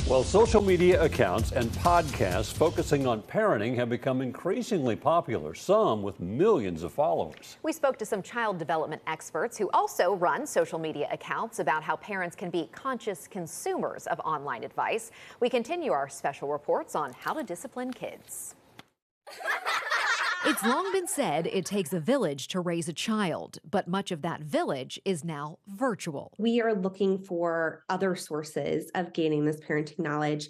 Well, social media accounts and podcasts focusing on parenting have become increasingly popular, some with millions of followers. We spoke to some child development experts who also run social media accounts about how parents can be conscious consumers of online advice. We continue our special reports on how to discipline kids. It's long been said it takes a village to raise a child, but much of that village is now virtual. We are looking for other sources of gaining this parenting knowledge.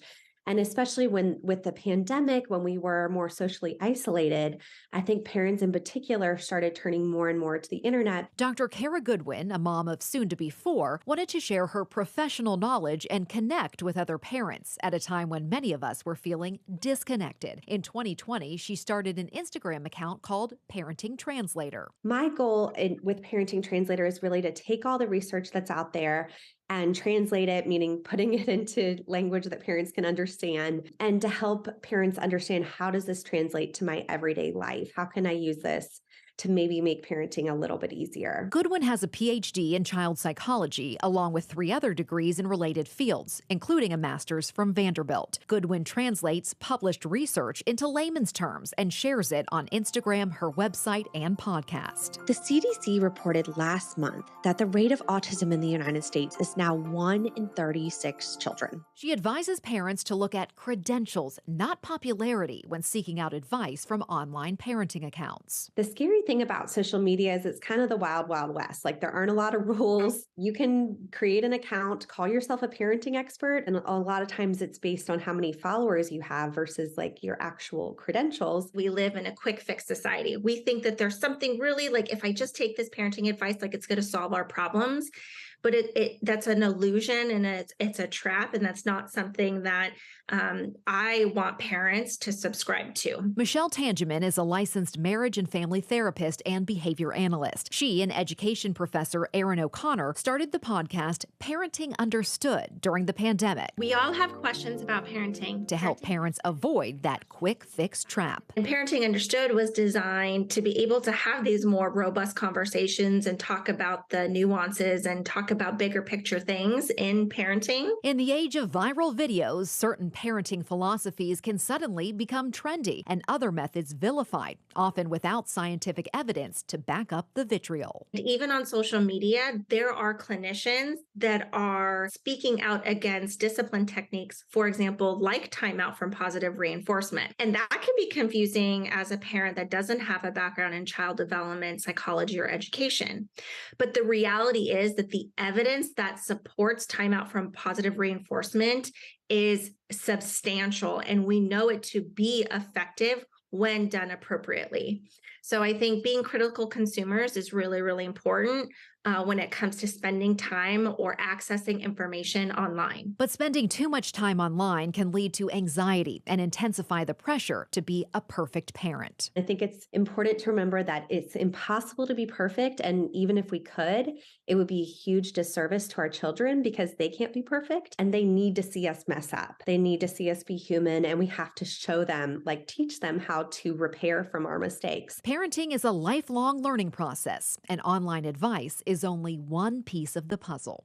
And especially with the pandemic, when we were more socially isolated, I think parents in particular started turning more and more to the internet. Dr. Kara Goodwin, a mom of soon to be 4, wanted to share her professional knowledge and connect with other parents at a time when many of us were feeling disconnected. In 2020, she started an Instagram account called Parenting Translator. My goal with Parenting Translator is really to take all the research that's out there and translate it, meaning putting it into language that parents can understand, and to help parents understand, how does this translate to my everyday life? How can I use this to maybe make parenting a little bit easier? Goodwin has a PhD in child psychology, along with 3 other degrees in related fields, including a master's from Vanderbilt. Goodwin translates published research into layman's terms and shares it on Instagram, her website, and podcast. The CDC reported last month that the rate of autism in the United States is now 1 in 36 children. She advises parents to look at credentials, not popularity, when seeking out advice from online parenting accounts. The scary thing about social media is it's kind of the wild, wild west. Like, there aren't a lot of rules. You can create an account, call yourself a parenting expert, and a lot of times it's based on how many followers you have versus like your actual credentials. We live in a quick fix society. We think that there's something really, like, if I just take this parenting advice, like, it's going to solve our problems. But that's an illusion, and it's a trap, and that's not something that I want parents to subscribe to. Michelle Tangeman is a licensed marriage and family therapist and behavior analyst. She and education professor Erin O'Connor started the podcast Parenting Understood during the pandemic. We all have questions about parenting. To help parents avoid that quick fix trap. And Parenting Understood was designed to be able to have these more robust conversations and talk about the nuances and talk about bigger picture things in parenting. In the age of viral videos, certain parenting philosophies can suddenly become trendy and other methods vilified, often without scientific evidence to back up the vitriol. Even on social media, there are clinicians that are speaking out against discipline techniques, for example, like timeout from positive reinforcement. And that can be confusing as a parent that doesn't have a background in child development, psychology, or education. But the reality is that the evidence that supports timeout from positive reinforcement is substantial, and we know it to be effective when done appropriately. So I think being critical consumers is really, really important when it comes to spending time or accessing information online. But spending too much time online can lead to anxiety and intensify the pressure to be a perfect parent. I think it's important to remember that it's impossible to be perfect. And even if we could, it would be a huge disservice to our children because they can't be perfect and they need to see us mess up. They need to see us be human, and we have to show them, like, teach them how to repair from our mistakes. Parenting is a lifelong learning process, and online advice is only one piece of the puzzle.